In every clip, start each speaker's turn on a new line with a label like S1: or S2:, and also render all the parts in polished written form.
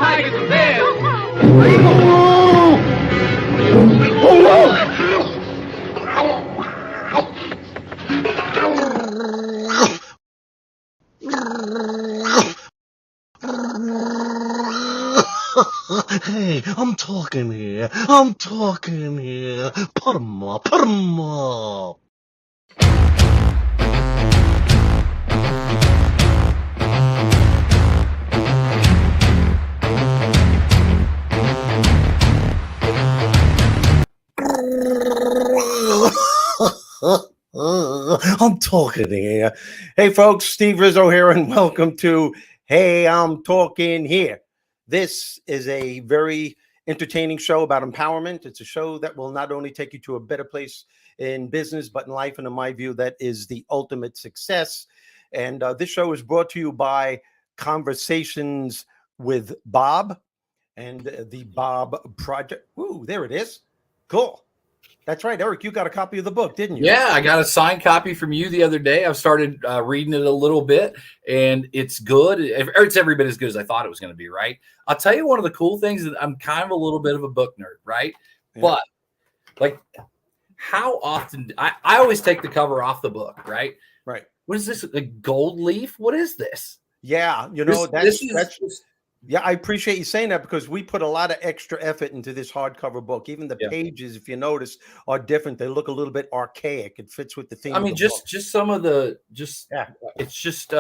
S1: tigers and bears.
S2: Hey, I'm talking here. I'm talking here. Put 'em up. Put 'em up. I'm talking here. Hey, folks, Steve Rizzo here, and welcome to Hey, I'm Talking Here. This is a very entertaining show about empowerment. It's a show that will not only take you to a better place in business, but in life. And in my view, that is the ultimate success. And this show is brought to you by Conversations with Bob and the Bob Project. Ooh, there it is. Cool. That's right, Eric. You got a copy of the book, didn't you?
S3: Yeah, I got a signed copy from you the other day. I've started reading it a little bit, and it's good. It's every bit as good as I thought it was going to be, right? I'll tell you one of the cool things that I'm kind of a little bit of a book nerd, right? Yeah. But like, how often I always take the cover off the book, right?
S2: Right.
S3: What is this? A gold leaf? What is this?
S2: Yeah, you know, that's yeah, I appreciate you saying that because we put a lot of extra effort into this hardcover book. Even the pages, if you notice, are different. They look a little bit archaic. It fits with the theme.
S3: I mean, just some of the it's just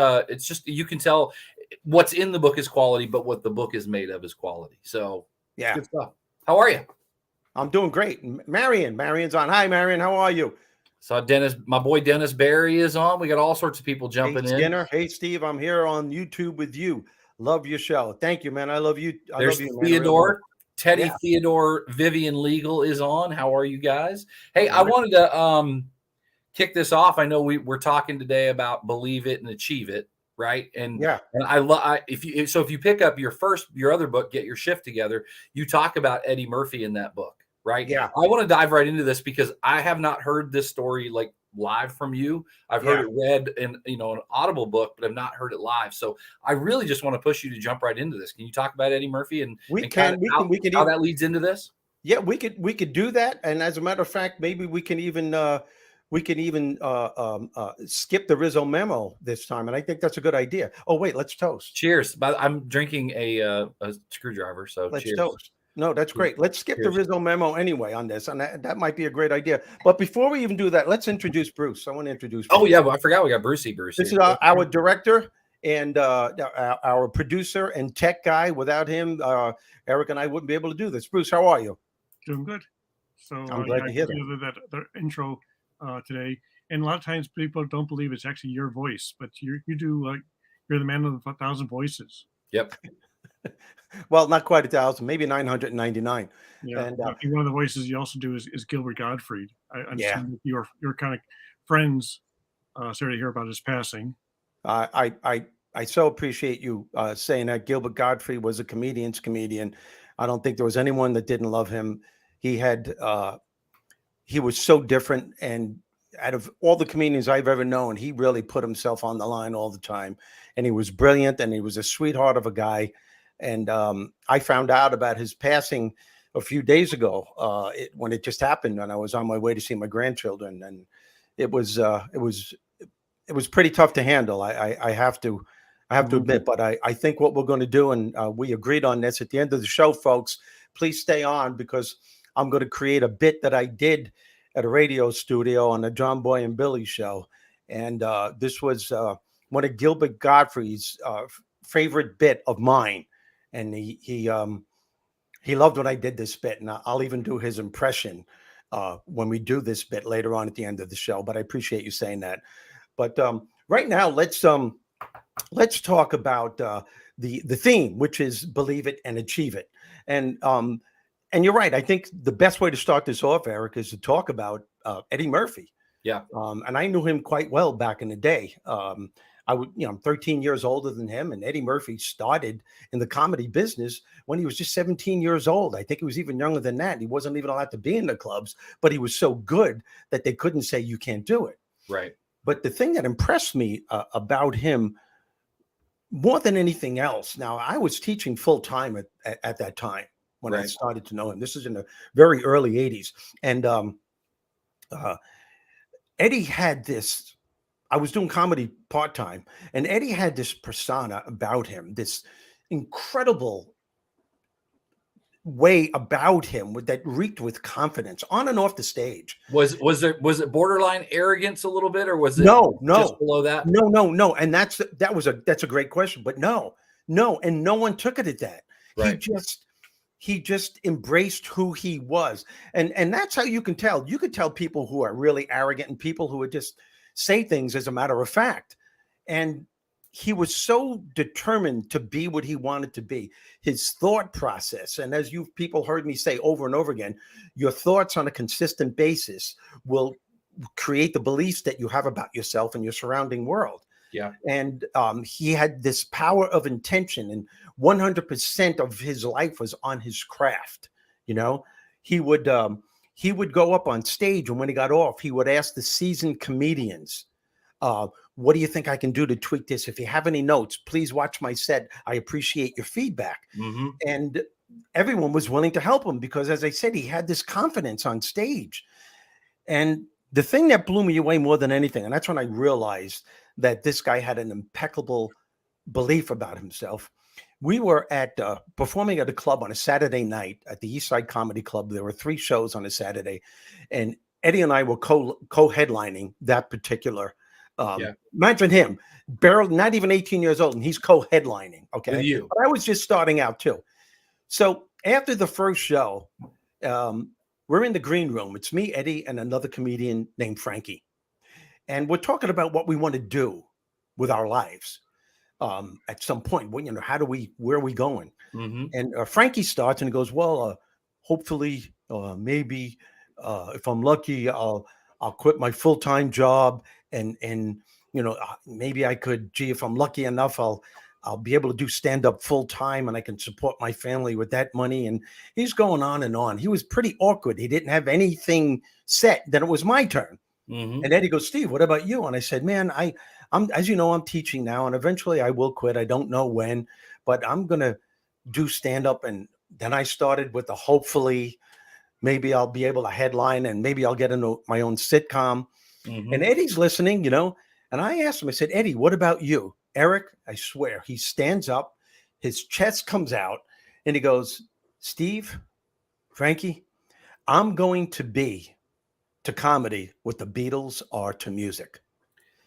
S3: you can tell what's in the book is quality, but what the book is made of is quality. So
S2: yeah,
S3: good stuff. How are you?
S2: I'm doing great. Marion's on. Hi, Marion. How are you?
S3: So Dennis, my boy Dennis Barry is on. We got all sorts of people jumping in.
S2: Skinner. Hey, Steve. I'm here on YouTube with you. Love your show. Thank you, man. I love you.
S3: There's Theodore, Teddy, Theodore, Vivian Legal is on. How are you guys? Hey, I wanted to kick this off. I know we're talking today about believe it and achieve it, right? And and I love if you pick up your other book, Get Your Shift Together, you talk about Eddie Murphy in that book, right?
S2: Yeah.
S3: I want to dive right into this because I have not heard this story like live from you. I've heard it read in an Audible book, but I've not heard it live. So I really just want to push you to jump right into this. Can you talk about Eddie Murphy and how that leads into this?
S2: Yeah, we could do that. And as a matter of fact, maybe we can even skip the Rizzo memo this time. And I think that's a good idea. Oh wait, let's toast.
S3: Cheers. I'm drinking a screwdriver, so
S2: let's
S3: cheers.
S2: Toast. No, that's great. Let's skip the Rizzo memo anyway on this, and that might be a great idea. But before we even do that, let's introduce Bruce. I want to introduce Bruce.
S3: Oh, yeah, well, I forgot we got Brucey.
S2: This is our director and our producer and tech guy. Without him, Eric and I wouldn't be able to do this. Bruce, how are you?
S4: Doing good. So
S2: I'm glad to hear
S4: that intro today. And a lot of times people don't believe it's actually your voice, but you do you're the man of the 1,000 voices.
S3: Yep.
S2: Well, not quite 1,000, maybe 999.
S4: Yeah, and I think one of the voices you also do is Gilbert Gottfried. I understand that you're kind of friends. Sorry to hear about his passing.
S2: I so appreciate you saying that. Gilbert Gottfried was a comedian's comedian. I don't think there was anyone that didn't love him. He was so different, and out of all the comedians I've ever known, he really put himself on the line all the time. And he was brilliant, and he was a sweetheart of a guy. And I found out about his passing a few days ago when it just happened, and I was on my way to see my grandchildren, and it was pretty tough to handle. I have to admit, but I think what we're going to do, and we agreed on this at the end of the show, folks. Please stay on because I'm going to create a bit that I did at a radio studio on the John Boy and Billy show, and this was one of Gilbert Gottfried's favorite bit of mine. And he loved when I did this bit, and I'll even do his impression when we do this bit later on at the end of the show. But I appreciate you saying that. But right now, let's talk about the theme, which is believe it and achieve it. And you're right. I think the best way to start this off, Eric, is to talk about Eddie Murphy.
S3: Yeah.
S2: And I knew him quite well back in the day. I'm 13 years older than him, and Eddie Murphy started in the comedy business when he was just 17 years old. I think he was even younger than that. He wasn't even allowed to be in the clubs, but he was so good that they couldn't say you can't do it.
S3: Right.
S2: But the thing that impressed me about him more than anything else, now I was teaching full time at that time when I started to know him. This is in the very early 80s. And Eddie had this, I was doing comedy part-time, and Eddie had this persona about him, this incredible way about him that reeked with confidence on and off the stage.
S3: Was it borderline arrogance a little bit, or was it
S2: no
S3: just below that?
S2: No. And that's a great question, but no, and no one took it at that.
S3: Right.
S2: He just embraced who he was. And that's how you can tell. You could tell people who are really arrogant and people who would just say things as a matter of fact. And he was so determined to be what he wanted to be. His thought process, and as you people heard me say over and over again, your thoughts on a consistent basis will create the beliefs that you have about yourself and your surrounding world.
S3: Yeah.
S2: And he had this power of intention, and 100% of his life was on his craft. You know, he would go up on stage, and when he got off, he would ask the seasoned comedians, what do you think I can do to tweak this? If you have any notes, please watch my set. I appreciate your feedback.
S3: Mm-hmm.
S2: And everyone was willing to help him because, as I said, he had this confidence on stage. And the thing that blew me away more than anything, and that's when I realized that this guy had an impeccable belief about himself. We were performing at a club on a Saturday night at the East Side Comedy Club. There were 3 shows on a Saturday, and Eddie and I were co-headlining that particular. Imagine him, barely not even 18 years old, and he's co-headlining. Okay,
S3: with you.
S2: But I was just starting out too. So after the first show, we're in the green room. It's me, Eddie, and another comedian named Frankie, and we're talking about what we want to do with our lives. At some point, well, where are we going?
S3: Mm-hmm.
S2: And Frankie starts and he goes, well, hopefully, maybe if I'm lucky, I'll quit my full-time job and maybe I could, if I'm lucky enough, I'll be able to do stand-up full-time and I can support my family with that money. And he's going on and on. He was pretty awkward. He didn't have anything set. Then it was my turn.
S3: Mm-hmm.
S2: And Eddie goes, Steve, what about you? And I said, man, I'm, as you know, I'm teaching now, and eventually I will quit. I don't know when, but I'm going to do stand-up. And then I started with the hopefully maybe I'll be able to headline and maybe I'll get into my own sitcom.
S3: Mm-hmm.
S2: And Eddie's listening, and I asked him, I said, Eddie, what about you? Eric, I swear, he stands up, his chest comes out, and he goes, Steve, Frankie, I'm going to be to comedy what the Beatles are to music.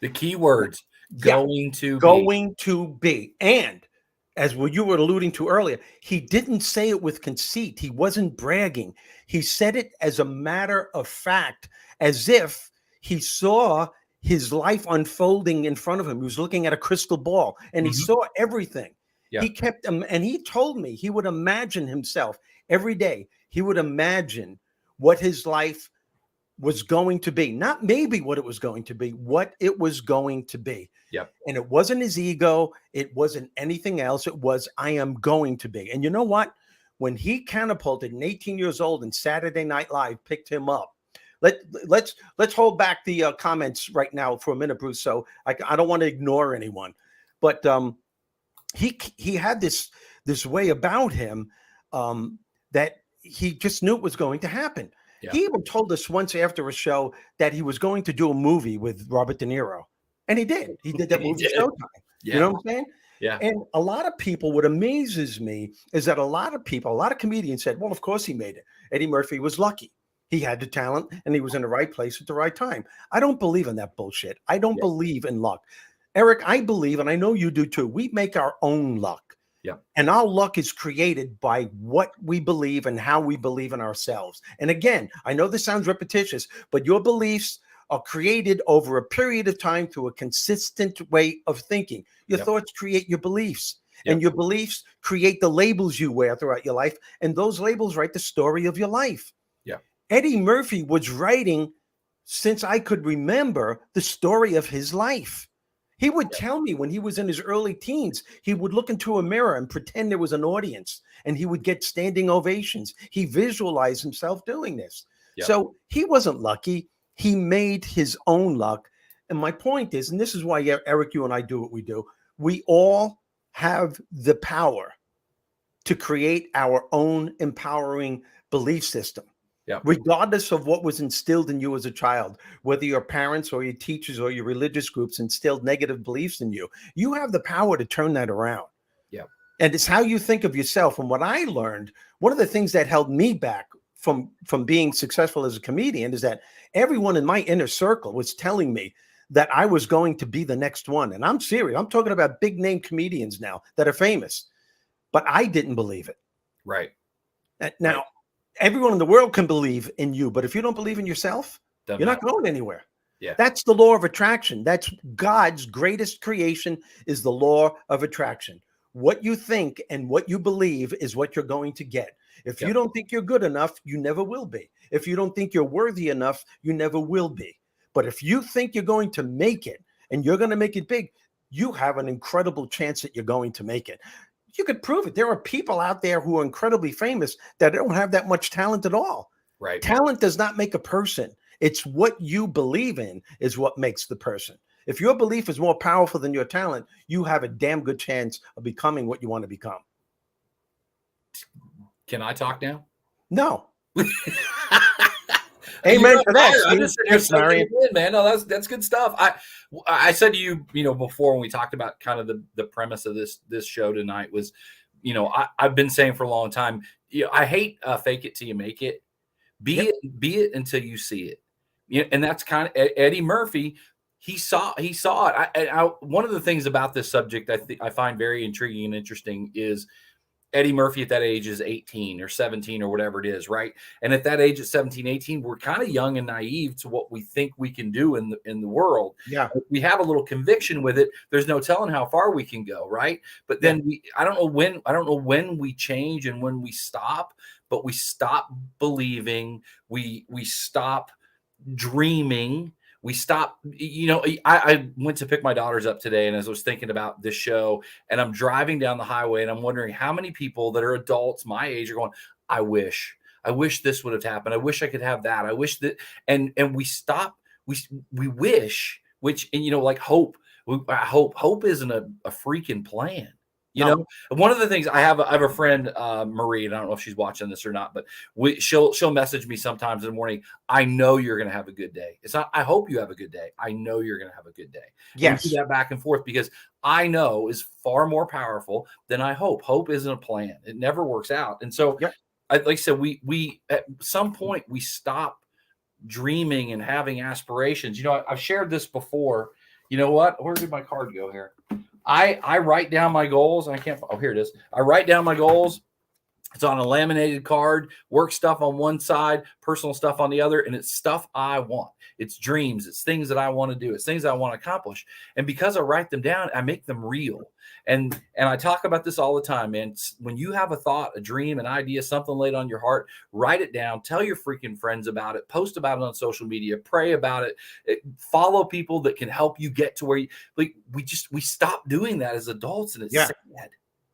S3: The key words, going to
S2: be. And as what you were alluding to earlier, he didn't say it with conceit. He wasn't bragging. He said it as a matter of fact, as if he saw his life unfolding in front of him. He was looking at a crystal ball and he saw everything. Yeah. He kept him, and he told me he would imagine himself every day. He would imagine what his life was going to be, not maybe what it was going to be, what it was going to be.
S3: Yeah.
S2: And it wasn't his ego. It wasn't anything else. It was, I am going to be. And you know what? When he catapulted and 18 years old and Saturday Night Live picked him up, let's hold back the comments right now for a minute, Bruce. So I don't want to ignore anyone, but he had this way about him that he just knew it was going to happen. Yeah. He even told us once after a show that he was going to do a movie with Robert De Niro. And he did. He did that movie Showtime. Yeah. You know what I'm saying?
S3: Yeah.
S2: And a lot of people, what amazes me is that a lot of comedians said, well, of course he made it. Eddie Murphy was lucky. He had the talent and he was in the right place at the right time. I don't believe in that bullshit. I don't believe in luck. Eric, I believe, and I know you do too, we make our own luck.
S3: Yeah.
S2: And our luck is created by what we believe and how we believe in ourselves. And again, I know this sounds repetitious, but your beliefs are created over a period of time through a consistent way of thinking. Your thoughts create your beliefs, and your beliefs create the labels you wear throughout your life. And those labels write the story of your life.
S3: Yeah.
S2: Eddie Murphy was writing, since I could remember, the story of his life. He would tell me when he was in his early teens, he would look into a mirror and pretend there was an audience and he would get standing ovations. He visualized himself doing this. Yeah. So he wasn't lucky. He made his own luck. And my point is, and this is why, Eric, you and I do what we do. We all have the power to create our own empowering belief system.
S3: Yeah.
S2: Regardless of what was instilled in you as a child, whether your parents or your teachers or your religious groups instilled negative beliefs in you, you have the power to turn that around.
S3: Yeah.
S2: And it's how you think of yourself. And what I learned, one of the things that held me back from being successful as a comedian is that everyone in my inner circle was telling me that I was going to be the next one. And I'm serious. I'm talking about big name comedians now that are famous, but I didn't believe it.
S3: Right.
S2: Now,
S3: right.
S2: Everyone in the world can believe in you, but if you don't believe in yourself,
S3: Doesn't
S2: you're not
S3: happen.
S2: going anywhere.
S3: Yeah.
S2: That's the law of attraction. That's God's greatest creation, is the law of attraction. What you think and what you believe is what you're going to get. If you don't think you're good enough, you never will be. If you don't think you're worthy enough, you never will be. But if you think you're going to make it and you're going to make it big, you have an incredible chance that you're going to make it. You could prove it. There are people out there who are incredibly famous that don't have that much talent at all.
S3: Right.
S2: Talent does not make a person. It's what you believe in is what makes the person. If your belief is more powerful than your talent, you have a damn good chance of becoming what you want to become.
S3: Can I talk now?
S2: No. Amen to that.
S3: I just man. No, that's good stuff. I said to you, before when we talked about kind of the premise of this show tonight was, I've been saying for a long time, I hate fake it till you make it. Be it until you see it. And that's kind of Eddie Murphy. He saw it. One of the things about this subject I find very intriguing and interesting is Eddie Murphy at that age is 18 or 17 or whatever it is, right? And at that age, at 17, 18, we're kind of young and naive to what we think we can do in the world.
S2: Yeah.
S3: If we have a little conviction with it, there's no telling how far we can go, right? But then I don't know when we change and when we stop, but we stop believing, we stop dreaming. We stop, I went to pick my daughters up today, and as I was thinking about this show, and I'm driving down the highway, and I'm wondering how many people that are adults my age are going, I wish this would have happened. I wish I could have that. I wish that, and we stop, we wish, which, and like hope, hope isn't a freaking plan. One of the things I have a friend, Marie, and I don't know if she's watching this or not, but she'll message me sometimes in the morning. I know you're going to have a good day. It's not, I hope you have a good day. I know you're going to have a good day.
S2: Yes.
S3: We do that back and forth because I know is far more powerful than I hope. Hope isn't a plan. It never works out. And so, like I said, we at some point we stop dreaming and having aspirations. I've shared this before. You know what? Where did my card go here? I write down my goals. And I can't. Oh, here it is. I write down my goals. It's on a laminated card, work stuff on one side, personal stuff on the other, and it's stuff I want. It's dreams. It's things that I want to do. It's things I want to accomplish. And because I write them down, I make them real. And I talk about this all the time, man. When you have a thought, a dream, an idea, something laid on your heart, write it down. Tell your freaking friends about it. Post about it on social media. Pray about it. Follow people that can help you get to where you like. We stop doing that as adults, and it's sad.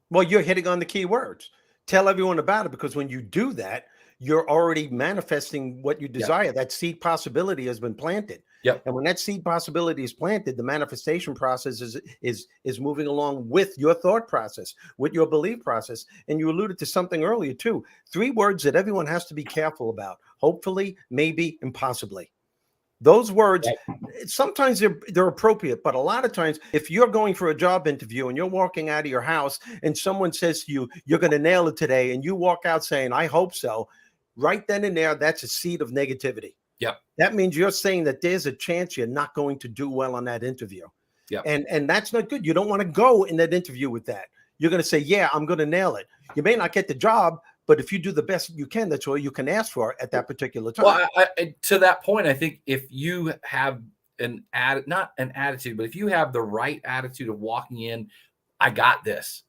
S2: Well, you're hitting on the key words. Tell everyone about it, because when you do that, you're already manifesting what you desire. Yep. That seed possibility has been planted.
S3: Yep.
S2: And when that seed possibility is planted, the manifestation process is moving along with your thought process, with your belief process. And you alluded to something earlier too. 3 words that everyone has to be careful about: hopefully, maybe, and possibly. Those words, sometimes they're appropriate, but a lot of times, if you're going for a job interview and you're walking out of your house and someone says to you, you're going to nail it today, and you walk out saying, I hope so, right then and there, that's a seed of negativity.
S3: Yeah.
S2: That means you're saying that there's a chance you're not going to do well on that interview.
S3: Yeah.
S2: And that's not good. You don't want to go in that interview with that. You're going to say, yeah, I'm going to nail it. You may not get the job, but if you do the best you can, that's all you can ask for at that particular time.
S3: Well, to that point, I think if you have not an attitude, but if you have the right attitude of walking in, I got this,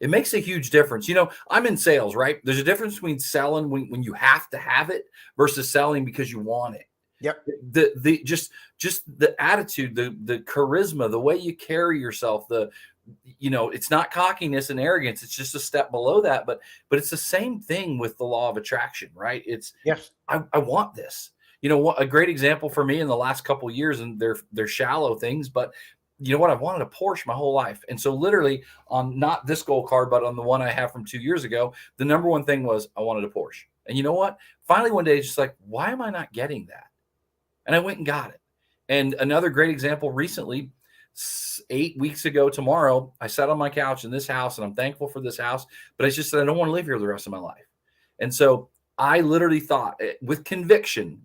S3: it makes a huge difference. I'm in sales, right? There's a difference between selling when you have to have it versus selling because you want it.
S2: Yep.
S3: Just the attitude, the charisma, the way you carry yourself, it's not cockiness and arrogance. It's just a step below that, but it's the same thing with the law of attraction, right? It's I want this. A great example for me in the last couple of years, and they're shallow things, but you know what? I've wanted a Porsche my whole life. And so literally on not this goal card, but on the one I have from 2 years ago, the number one thing was I wanted a Porsche. And you know what? Finally, one day, it's just like, why am I not getting that? And I went and got it. And another great example recently, 8 weeks ago tomorrow, I sat on my couch in this house, and I'm thankful for this house, but I just said, I don't want to live here the rest of my life. And so I literally thought with conviction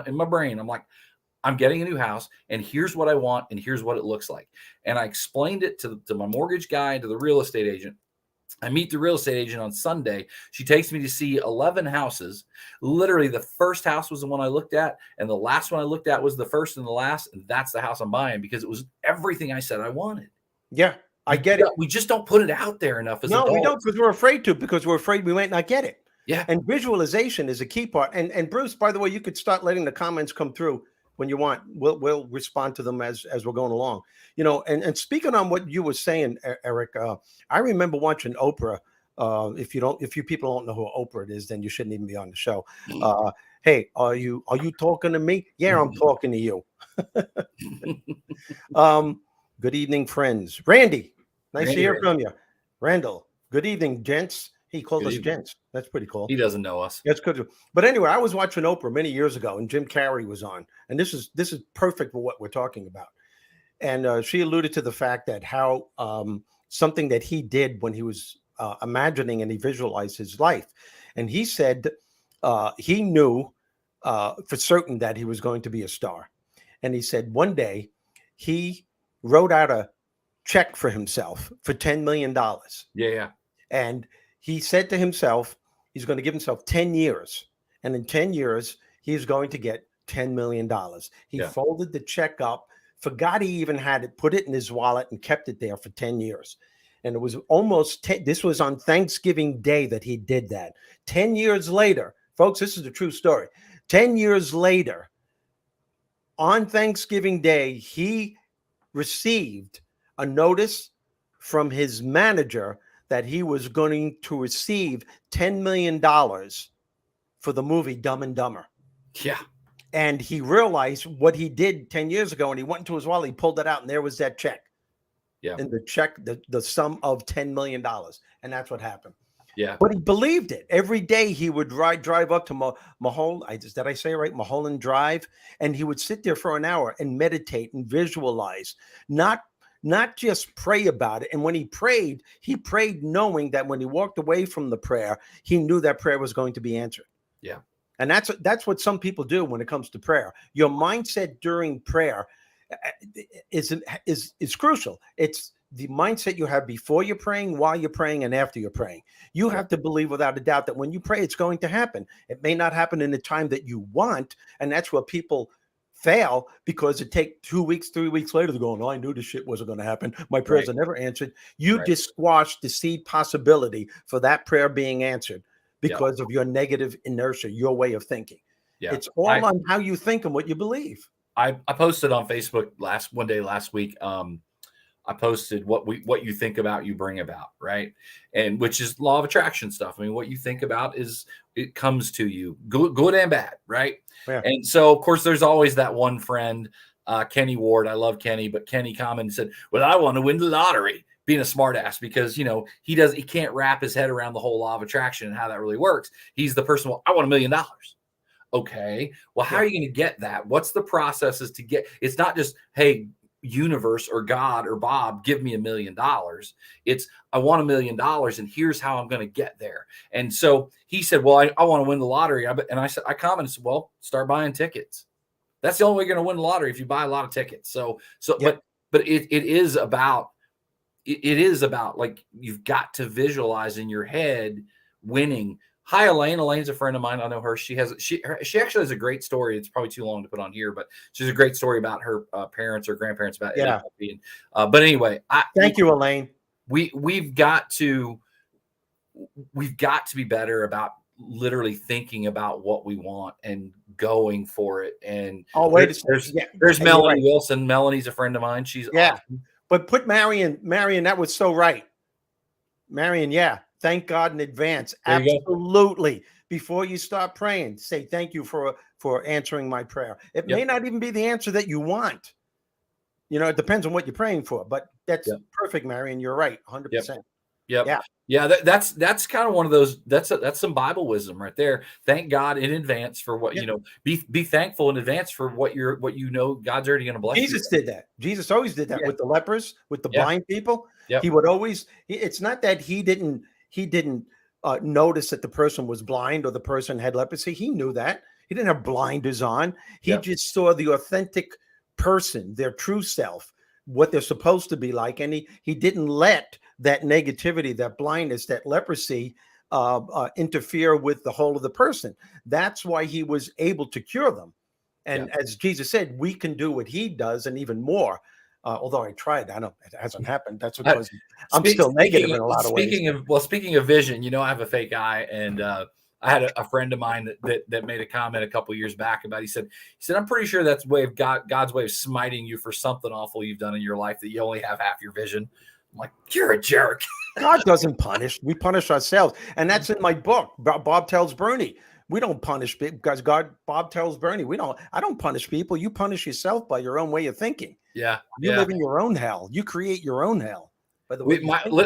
S3: in my brain, I'm like, I'm getting a new house, and here's what I want, and here's what it looks like. And I explained it to my mortgage guy and to the real estate agent. I meet the real estate agent on Sunday. She takes me to see 11 houses. Literally, the first house was the one I looked at, and the last one I looked at was the first and the last, and that's the house I'm buying because it was everything I said I wanted.
S2: Yeah, I get it.
S3: We just don't put it out there enough as adults.
S2: No, we don't, because we're afraid to, because we're afraid we might not get it.
S3: Yeah.
S2: And visualization is a key part. And Bruce, by the way, you could start letting the comments come through when you want. We'll respond to them as we're going along. You know, and speaking on what you were saying, Eric, I remember watching Oprah. If you people don't know who Oprah is, then you shouldn't even be on the show. Hey, are you talking to me? Yeah, I'm talking to you. Good evening, friends. Randy, nice to hear from you. Randall, good evening, gents. He called us gents. That's pretty cool.
S3: He doesn't know us.
S2: That's good. But anyway, I was watching Oprah many years ago, and Jim Carrey was on, and this is perfect for what we're talking about. And she alluded to the fact that how something that he did when he was imagining and he visualized his life, and he said he knew for certain that he was going to be a star, and he said one day he wrote out a check for himself for $10 million.
S3: Yeah.
S2: And he said to himself, he's going to give himself 10 years. And in 10 years, he's going to get $10 million. He folded the check up, forgot he even had it, put it in his wallet, and kept it there for 10 years. And it was almost, this was on Thanksgiving Day that he did that. 10 years later, folks, this is the true story. 10 years later, on Thanksgiving Day, he received a notice from his manager that he was going to receive $10 million for the movie Dumb and Dumber.
S3: Yeah.
S2: And he realized what he did 10 years ago, and he went into his wallet, he pulled it out, and there was that check.
S3: Yeah.
S2: And the check, the sum of $10 million. And that's what happened.
S3: Yeah.
S2: But he believed it. Every day he would drive up to did I say it right? Mulholland Drive. And he would sit there for an hour and meditate and visualize, not just pray about it. And when he prayed knowing that when he walked away from the prayer, he knew that prayer was going to be answered.
S3: Yeah.
S2: And that's what some people do when it comes to prayer. Your mindset during prayer is crucial. It's the mindset you have before you're praying, while you're praying, and after you're praying. You have to believe without a doubt that when you pray, it's going to happen. It may not happen in the time that you want. And that's where people fail, because it takes 2 weeks, 3 weeks later, they're going, oh, I knew this shit wasn't going to happen. My prayers are never answered. You just squashed the seed possibility for that prayer being answered because of your negative inertia, your way of thinking. Yeah. It's all on how you think and what you believe.
S3: I posted on Facebook one day last week. I posted what you think about, you bring about, right? And which is law of attraction stuff. I mean, what you think about it comes to you, good and bad, right? Yeah. And so, of course, there's always that one friend, Kenny Ward. I love Kenny, but Kenny commented and said, well, I want to win the lottery, being a smart ass, because, you know, he can't wrap his head around the whole law of attraction and how that really works. He's the person, well, I want $1 million. Okay, well, how are you going to get that? What's the processes to get? It's not just, hey, universe or God or Bob, give me $1 million. It's, I want $1 million, and here's how I'm going to get there. And so he said, well, I want to win the lottery. And I commented, well, start buying tickets. That's the only way you're going to win the lottery, if you buy a lot of tickets. So, but it is about like, you've got to visualize in your head winning. Hi, Elaine. Elaine's a friend of mine. I know her. She actually has a great story. It's probably too long to put on here, but she's a great story about her parents or grandparents about it. But anyway,
S2: thank you, Elaine.
S3: We've got to be better about literally thinking about what we want and going for it. And there's Melanie Wilson. Melanie's a friend of mine. She's awesome.
S2: But put Marion, that was so right. Marion, thank God in advance. Absolutely. Before you start praying, say thank you for answering my prayer. It may not even be the answer that you want, You know, it depends on what you're praying for, but that's
S3: Yep.
S2: perfect, Marion. You're right, 100%.
S3: Yep.
S2: Yeah.
S3: Yeah. That's kind of one of those. That's some Bible wisdom right there. Thank God in advance for what you know. Be thankful in advance for what you know God's already going to bless you.
S2: Jesus did that. Jesus always did that with the lepers, with the blind people.
S3: Yep.
S2: He would always. It's not that he didn't notice that the person was blind or the person had leprosy. He knew that. He didn't have blinders on. He just saw the authentic person, their true self, what they're supposed to be like, and he didn't let that negativity, that blindness, that leprosy interfere with the whole of the person. That's why he was able to cure them. And as Jesus said, we can do what he does and even more. Although I tried, I know it hasn't happened. That's because I'm still negative in a lot of ways.
S3: Speaking of vision, you know, I have a fake eye, and I had a friend of mine that made a comment a couple years back about. He said, I'm pretty sure that's God's way of smiting you for something awful you've done in your life that you only have half your vision. I'm like, you're a jerk.
S2: God doesn't punish. We punish ourselves. And that's in my book. Bob tells Bernie, we don't punish people because Bob tells Bernie, I don't punish people. You punish yourself by your own way of thinking.
S3: Yeah.
S2: You live in your own hell. You create your own hell. By the way,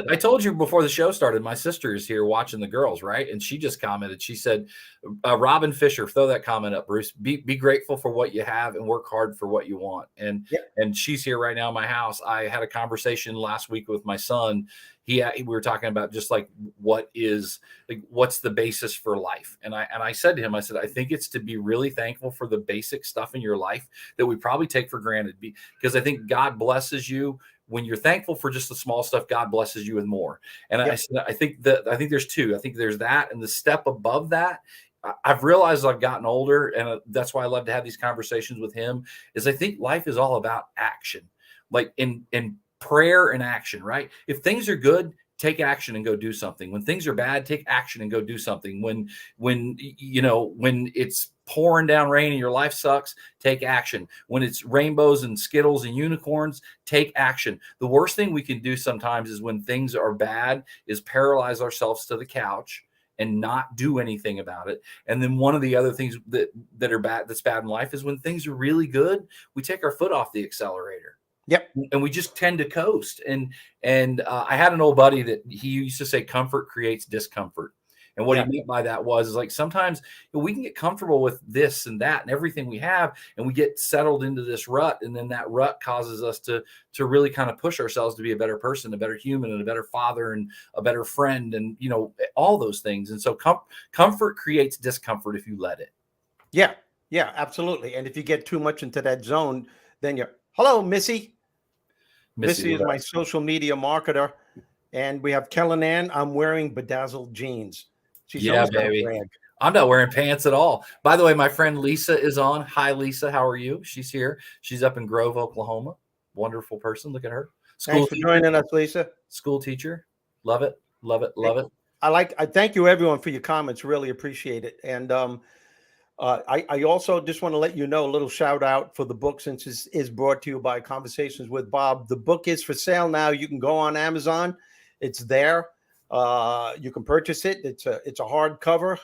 S3: I told you before the show started, my sister is here watching the girls, right? And she just commented, she said, Robin Fisher, throw that comment up, Bruce, be grateful for what you have and work hard for what you want. And she's here right now in my house. I had a conversation last week with my son. We were talking about just like, what's the basis for life? And I said to him, I think it's to be really thankful for the basic stuff in your life that we probably take for granted, because I think God blesses you. When you're thankful for just the small stuff, God blesses you with more. And I think there's two. I think there's that, and the step above that, I've realized I've gotten older, and that's why I love to have these conversations with him, is I think life is all about action, like in prayer and action, right? If things are good, take action and go do something. When things are bad, take action and go do something. When it's pouring down rain and your life sucks, take action. When it's rainbows and Skittles and unicorns, take action. The worst thing we can do sometimes is when things are bad is paralyze ourselves to the couch and not do anything about it. And then one of the other things that's bad in life is when things are really good, we take our foot off the accelerator.
S2: Yep.
S3: And we just tend to coast. And I had an old buddy that he used to say, comfort creates discomfort. And what he meant by that was like, sometimes we can get comfortable with this and that and everything we have, and we get settled into this rut. And then that rut causes us to really kind of push ourselves to be a better person, a better human, and a better father, and a better friend, and, all those things. And so comfort creates discomfort if you let it.
S2: Yeah. Yeah, absolutely. And if you get too much into that zone, then hello, Missy. Missy is my social media marketer. And we have Kellen Ann. I'm wearing bedazzled jeans. She's
S3: baby. I'm not wearing pants at all. By the way, my friend Lisa is on. Hi, Lisa. How are you? She's here. She's up in Grove, Oklahoma. Wonderful person. Look at her.
S2: Thanks for joining us, Lisa.
S3: School teacher. Love it. Love it. Love it.
S2: I thank you, everyone, for your comments. Really appreciate it. And I also just want to let you know, a little shout out for the book, since it is brought to you by Conversations with Bob. The book is for sale now. You can go on Amazon. It's there. You can purchase it. It's a hardcover.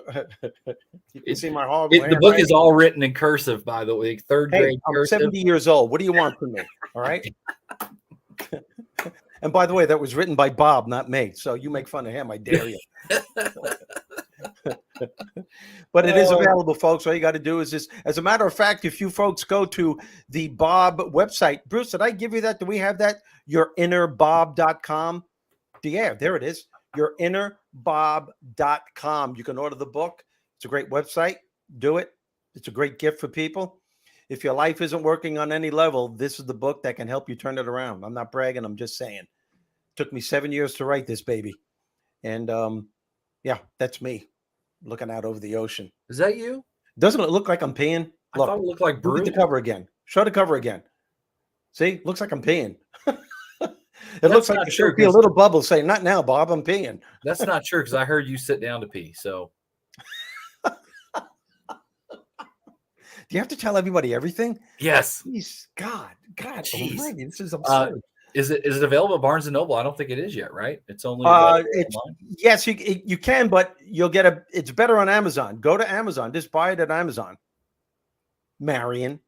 S2: You can see my hard.
S3: The book is all written in cursive, by the way. Third grade.
S2: I'm
S3: cursive.
S2: 70 years old. What do you want from me? All right. And by the way, that was written by Bob, not me. So you make fun of him, I dare you. But it is available, folks. All you got to do is this. As a matter of fact, if you folks go to the Bob website, Bruce, did I give you that? Do we have that? Yourinnerbob.com. Yeah, there it is. Yourinnerbob.com. You can order the book. It's a great website. Do it. It's a great gift for people. If your life isn't working on any level, this is the book that can help you turn it around. I'm not bragging. I'm just saying. It took me 7 years to write this baby. And yeah, that's me looking out over the ocean.
S3: Is that you?
S2: Doesn't it look like I'm peeing?
S3: I thought it looked like Bruce.
S2: Look at the cover again. Show the cover again. See? Looks like I'm peeing. It looks like there should be a little bubble saying, "Not now, Bob, I'm peeing."
S3: That's not true, because I heard you sit down to pee. So
S2: do you have to tell everybody everything?
S3: Yes.
S2: Jeez, God almighty, this is absurd.
S3: Is it available at Barnes & Noble? I don't think it is yet, right? It's only
S2: yes, you can, but you'll get it's better on Amazon. Go to Amazon. Just buy it at Amazon. Marion,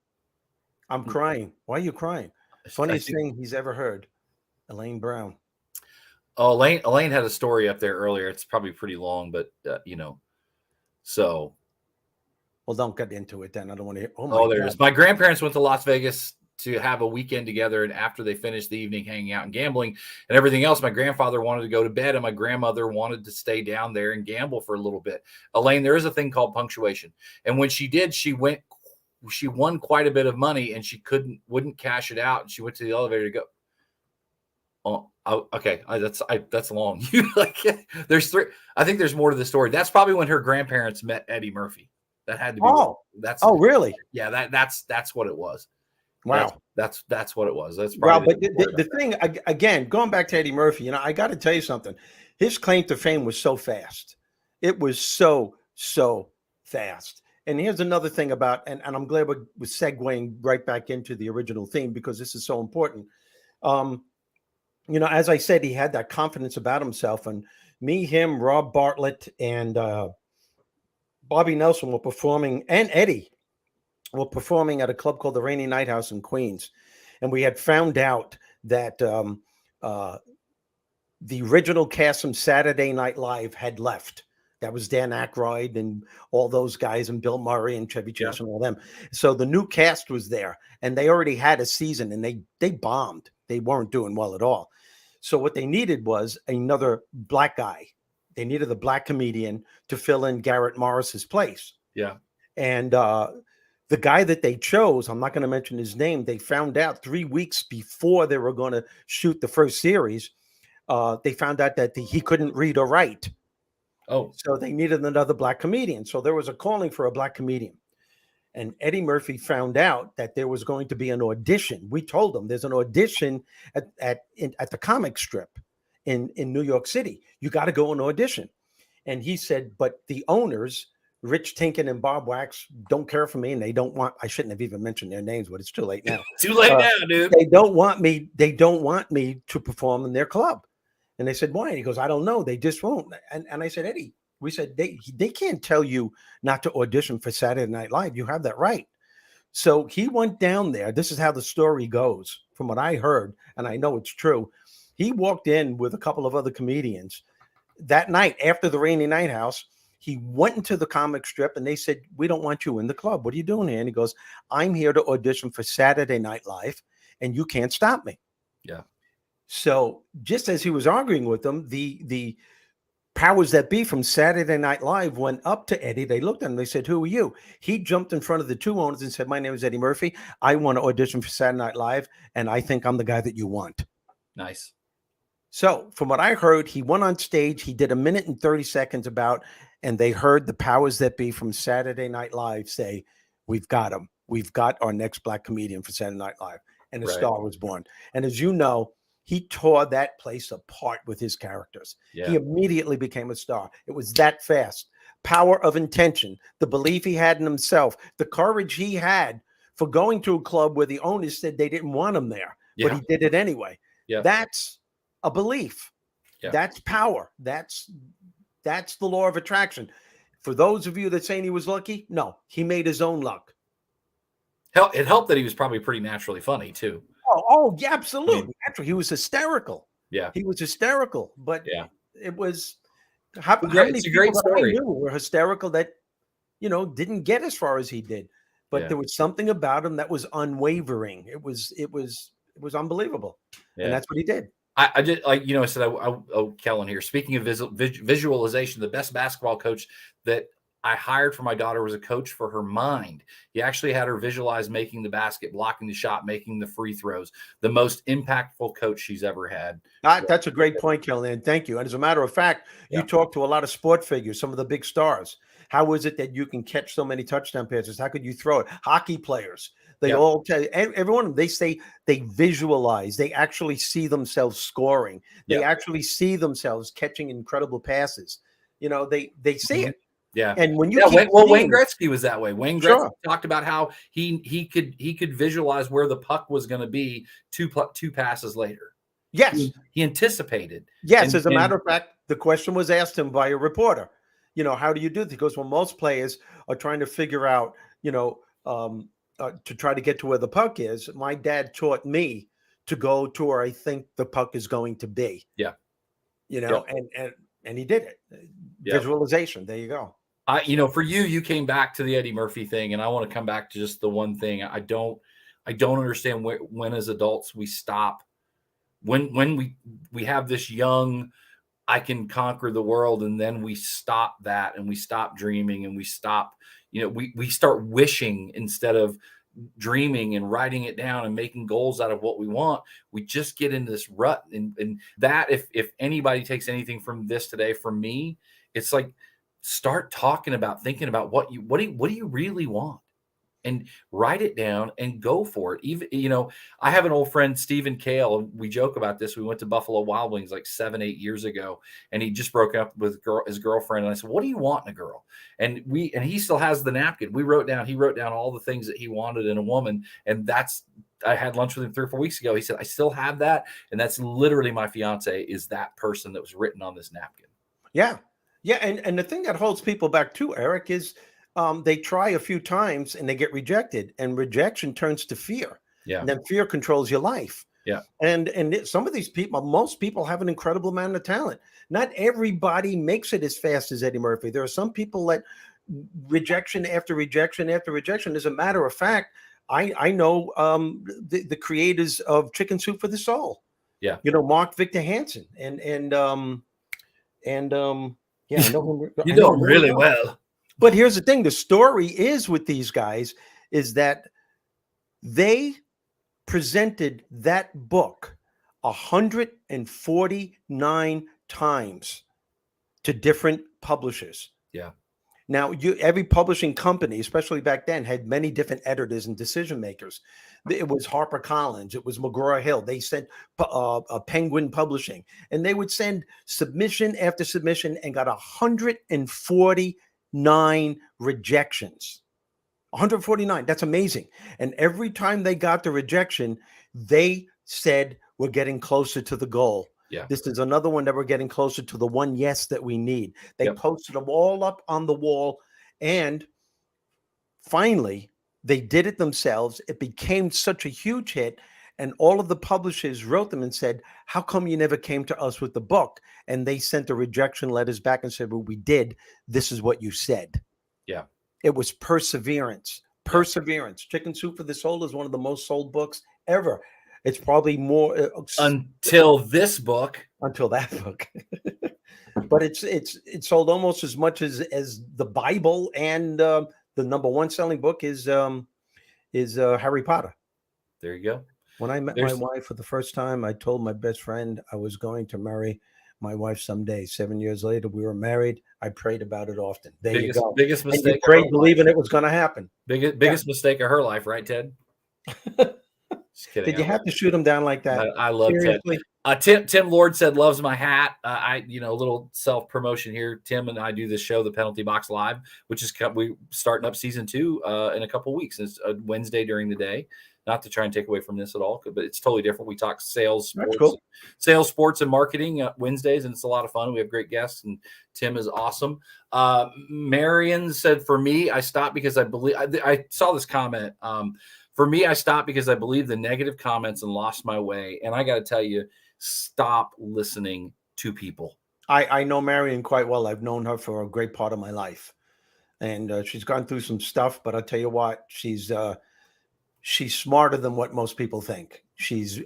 S2: I'm crying. Why are you crying? Funniest thing he's ever heard. Elaine Brown.
S3: Oh, Elaine had a story up there earlier. It's probably pretty long, but so.
S2: Well, don't get into it then. I don't want to hear. Oh, my
S3: there
S2: God.
S3: it is. My grandparents went to Las Vegas to have a weekend together, and after they finished the evening hanging out and gambling and everything else, my grandfather wanted to go to bed, and my grandmother wanted to stay down there and gamble for a little bit. Elaine, there is a thing called punctuation, and when she did, she won quite a bit of money, and she wouldn't cash it out, and she went to the elevator to go. Oh, okay. That's long. There's three. I think there's more to the story. That's probably when her grandparents met Eddie Murphy. That had to be.
S2: Really?
S3: Yeah. That's what it was.
S2: Wow.
S3: That's what it was. That's
S2: probably.
S3: Well,
S2: but the thing again, going back to Eddie Murphy, I got to tell you something. His claim to fame was so fast. It was so fast. And here's another thing about, and I'm glad we're segueing right back into the original theme because this is so important. As I said, he had that confidence about himself, and me, him, Rob Bartlett, and Bobby Nelson were performing, and Eddie were performing at a club called the Rainy Night House in Queens. And we had found out that the original cast from Saturday Night Live had left. That was Dan Aykroyd and all those guys, and Bill Murray and Chevy Chase and all them. So the new cast was there, and they already had a season, and they bombed. They weren't doing well at all. So what they needed was another black guy. They needed a black comedian to fill in Garrett Morris's place. Yeah. And the guy that they chose, I'm not going to mention his name, they found out 3 weeks before they were going to shoot the first series. They found out that he couldn't read or write. Oh. So they needed another black comedian. So there was a calling for a black comedian. And Eddie Murphy found out that there was going to be an audition. We told him there's an audition at the comic strip in New York City. You got to go and audition. And he said, but the owners, Rich Tinkin and Bob Wax, don't care for me, and they don't want. I shouldn't have even mentioned their names, but it's too late now.
S3: Too late now, dude.
S2: They don't want me. They don't want me to perform in their club. And they said, why? And he goes, I don't know. They just won't. And I said, Eddie. We said, they can't tell you not to audition for Saturday Night Live. You have that right. So he went down there. This is how the story goes from what I heard, and I know it's true. He walked in with a couple of other comedians. That night, after the Rainy Night House, he went into the comic strip, and they said, we don't want you in the club. What are you doing here? And he goes, I'm here to audition for Saturday Night Live, and you can't stop me. Yeah. So just as he was arguing with them, the powers that be from Saturday Night Live went up to Eddie. They looked at him. They said, who are you? He jumped in front of the two owners and said, my name is Eddie Murphy. I want to audition for Saturday Night Live, and I think I'm the guy that you want. Nice. So from what I heard, he went on stage. He did 1 minute and 30 seconds and they heard the powers that be from Saturday Night Live say, we've got him. We've got our next black comedian for Saturday Night Live. And a star was born. And as you know, he tore that place apart with his characters. Yeah. He immediately became a star. It was that fast. Power of intention, the belief he had in himself, the courage he had for going to a club where the owners said they didn't want him there, but he did it anyway. Yeah. That's a belief. Yeah. That's power. That's the law of attraction. For those of you that saying he was lucky, no, he made his own luck.
S3: It helped that he was probably pretty naturally funny too.
S2: Oh, yeah, absolutely. He was hysterical. Yeah, he was hysterical. But it was how many people that I knew were hysterical that didn't get as far as he did. But there was something about him that was unwavering. It was unbelievable, and that's what he did.
S3: I did, I said, Kellen here. Speaking of visualization, the best basketball coach that I hired for my daughter was a coach for her mind. He actually had her visualize making the basket, blocking the shot, making the free throws. The most impactful coach she's ever had.
S2: That's a great point, Kellen. Thank you. And as a matter of fact, you talk to a lot of sport figures, some of the big stars. How is it that you can catch so many touchdown passes? How could you throw it? Hockey players. They all tell everyone, they say they visualize. They actually see themselves scoring. They actually see themselves catching incredible passes. They see it. Yeah. And when you
S3: Wayne Gretzky was that way. Wayne Gretzky talked about how he could visualize where the puck was going to be two passes later.
S2: Yes.
S3: He anticipated.
S2: Yes. As a matter of fact, the question was asked him by a reporter. How do you do this? He goes, well, most players are trying to figure out, to try to get to where the puck is. My dad taught me to go to where I think the puck is going to be.
S3: Yeah.
S2: You know, and he did it. Visualization. There you go.
S3: For you came back to the Eddie Murphy thing, and I want to come back to just the one thing. I don't understand when as adults we stop, when we have this young, I can conquer the world, and then we stop that, and we stop dreaming, and we stop, we start wishing instead of dreaming and writing it down and making goals out of what we want. We just get into this rut, and that if anybody takes anything from this today, from me, it's like, start thinking about what do you really want, and write it down and go for it. Even, I have an old friend, Stephen Kale, and we joke about this. We went to Buffalo Wild Wings like 7-8 years ago, and he just broke up with his girlfriend. And I said, what do you want in a girl? And he still has the napkin. He wrote down all the things that he wanted in a woman. And I had lunch with him 3 or 4 weeks ago. He said, I still have that. And that's literally my fiance, is that person that was written on this napkin.
S2: Yeah. Yeah. And the thing that holds people back too, Eric, is they try a few times and they get rejected, and rejection turns to fear.
S3: Yeah.
S2: And then fear controls your life.
S3: Yeah.
S2: And some of these people, most people have an incredible amount of talent. Not everybody makes it as fast as Eddie Murphy. There are some people that rejection after rejection after rejection. As a matter of fact, I know the creators of Chicken Soup for the Soul.
S3: Yeah.
S2: Mark Victor Hansen and yeah, I know him.
S3: You know him really well.
S2: But here's the thing: the story is with these guys is that they presented that book 149 times to different publishers.
S3: Yeah.
S2: Now, every publishing company, especially back then, had many different editors and decision makers. It was HarperCollins, it was McGraw-Hill. They sent Penguin Publishing, and they would send submission after submission, and got 149 rejections. 149. That's amazing. And every time they got the rejection, they said, we're getting closer to the goal.
S3: Yeah.
S2: This is another one that we're getting closer to the one yes that we need. They posted them all up on the wall, and finally they did it themselves. It became such a huge hit, and all of the publishers wrote them and said, how come you never came to us with the book? And they sent the rejection letters back and said, well, we did. This is what you said.
S3: Yeah.
S2: It was perseverance. Chicken Soup for the Soul is one of the most sold books ever. It's probably more
S3: until this book,
S2: until that book. But it's sold almost as much as the Bible, and the number one selling book is Harry Potter.
S3: There you go.
S2: When I met my wife for the first time, I told my best friend I was going to marry my wife someday. 7 years later, we were married. I prayed about it often. There you go.
S3: Biggest mistake.
S2: And you prayed believing it was going to happen.
S3: Biggest mistake of her life, right, Ted? Just kidding.
S2: Did you have to shoot him down like that?
S3: I love Seriously? Ted. Tim Lord said loves my hat. A little self promotion here. Tim and I do this show, The Penalty Box Live, which is we starting up season 2 in a couple of weeks. It's a Wednesday during the day. Not to try and take away from this at all, but it's totally different. We talk sales, sports, and marketing Wednesdays, and it's a lot of fun. We have great guests, and Tim is awesome. Marion said, "For me, I stopped because I believe." I saw this comment. For me, I stopped because I believed the negative comments and lost my way. And I got to tell you, stop listening to people.
S2: I know Marion quite well. I've known her for a great part of my life, and she's gone through some stuff. But I'll tell you what, she's smarter than what most people think. She's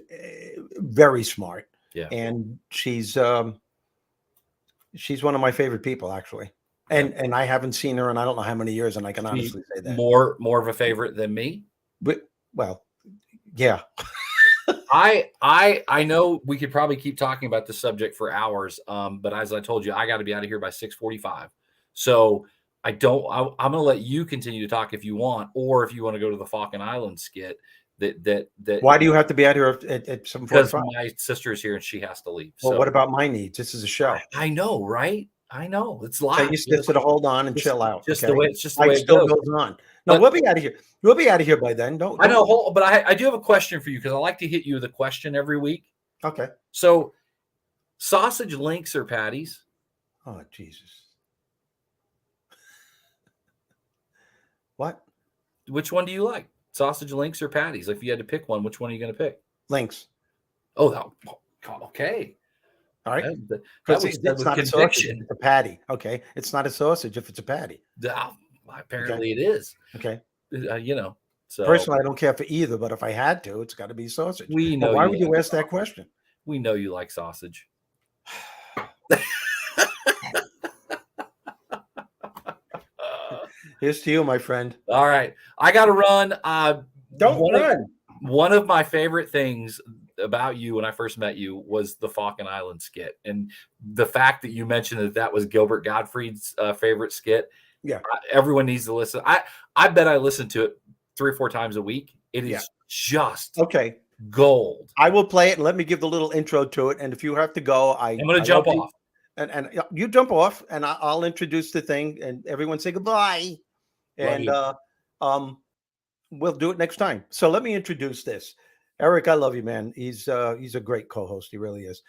S2: very smart.
S3: Yeah.
S2: And she's one of my favorite people, actually. And I haven't seen her in I don't know how many years, and I can honestly say that.
S3: More of a favorite than me?
S2: But, well, yeah.
S3: I know we could probably keep talking about this subject for hours. But as I told you, I got to be out of here by 6:45. So I'm going to let you continue to talk if you want, or if you want to go to the Falkland Islands skit. That
S2: Why do you have to be out here at 7:45?
S3: Because my sister's here and she has to leave.
S2: Well, what about my needs? This is a show.
S3: I know, right? I know. It's live.
S2: So you just got to hold on and chill out.
S3: Just
S2: okay?
S3: It's just the way it
S2: still goes on. No, we'll be out of here. We'll be out of here by then. Don't.
S3: I know, but I do have a question for you, because I like to hit you with a question every week.
S2: Okay.
S3: So, sausage links or patties?
S2: Oh, Jesus. What?
S3: Which one do you like? Sausage links or patties? If you had to pick one, which one are you going to pick?
S2: Links.
S3: Oh, okay.
S2: All right.
S3: That
S2: Because
S3: was said
S2: it's
S3: with
S2: not a sausage.
S3: conviction.
S2: It's a patty. Okay. It's not a sausage if it's a patty.
S3: Apparently, it is.
S2: Okay.
S3: So
S2: personally, I don't care for either, but if I had to, it's got to be sausage.
S3: We know.
S2: But why would you ask that question?
S3: We know you like sausage.
S2: Here's to you, my friend.
S3: All right, I got to run.
S2: Don't run.
S3: One of my favorite things about you when I first met you was the Falkland Islands skit, and the fact that you mentioned that was Gilbert Gottfried's favorite skit.
S2: Yeah,
S3: everyone needs to listen. I bet I listen to it 3 or 4 times a week. It is just
S2: okay.
S3: Gold.
S2: I will play it. And let me give the little intro to it. And if you have to go, I'm going
S3: to jump off.
S2: And you jump off, and I'll introduce the thing, and everyone say goodbye. And we'll do it next time. So let me introduce this. Eric, I love you, man. He's a great co-host. He really is.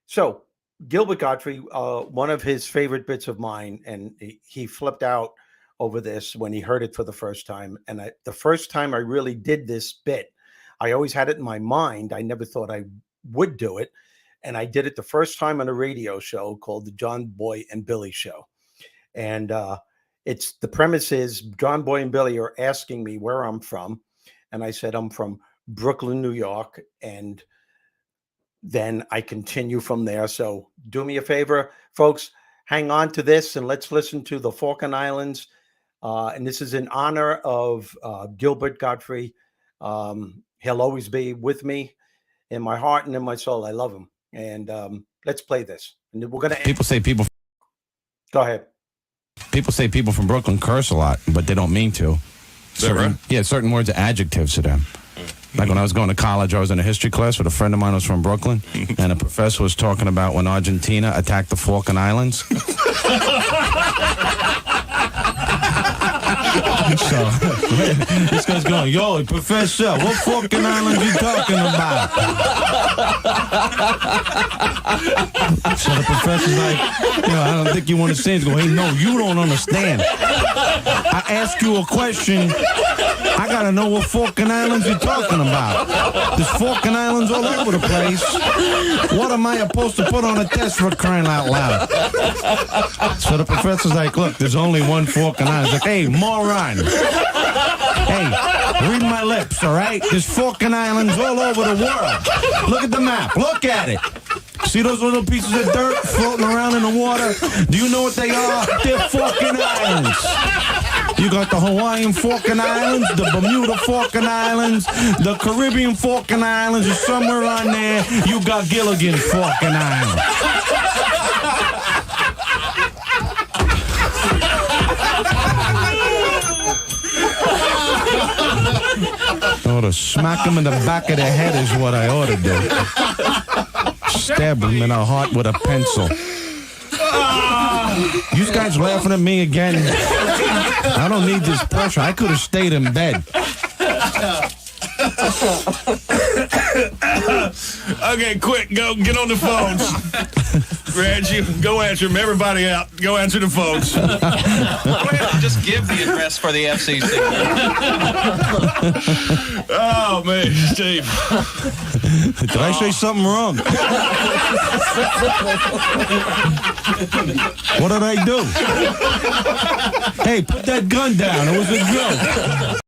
S2: So Gilbert Gottfried, one of his favorite bits of mine, and he flipped out over this when he heard it for the first time. And the first time I really did this bit, I always had it in my mind. I never thought I would do it. And I did it the first time on a radio show called the John Boy and Billy Show. And the premise is John Boy and Billy are asking me where I'm from. And I said, I'm from Brooklyn, New York. And then I continue from there. So do me a favor, folks, hang on to this and let's listen to the Falkland Islands. And this is in honor of Gilbert Gottfried. He'll always be with me in my heart and in my soul. I love him. And let's play this. And we're going to.
S1: People say people.
S2: Go ahead.
S1: People say people from Brooklyn curse a lot, but they don't mean to. Certain words are adjectives to them. Like when I was going to college, I was in a history class with a friend of mine who was from Brooklyn, and a professor was talking about when Argentina attacked the Falkland Islands. So this guy's going, yo, professor, what Falkland Islands you talking about? So the professor's like, I don't think you understand. He's going, hey, no, you don't understand. I ask you a question. I got to know what Falkland Islands you're talking about. There's Falkland Islands all over the place. What am I supposed to put on a test for crying out loud? So the professor's like, look, there's only one Falkland Island. He's like, hey, moron. Hey, read my lips, all right? There's Falkland Islands all over the world. Look at the map. Look at it. See those little pieces of dirt floating around in the water? Do you know what they are? They're Falkland Islands. You got the Hawaiian Falkland Islands, the Bermuda Falkland Islands, the Caribbean Falkland Islands, and somewhere on there, you got Gilligan Falkland Island. I ought to smack him in the back of the head is what I ought to do. Stab him in the heart with a pencil. You guys laughing at me again? I don't need this pressure. I could have stayed in bed.
S5: Okay, quick, go get on the phones. Reggie, go answer them. Everybody out. Go answer the phones.
S6: Go ahead and just give the address for the FCC.
S5: Oh, man, Steve.
S1: Did I say something wrong? What did I do? Hey, put that gun down. It was a joke.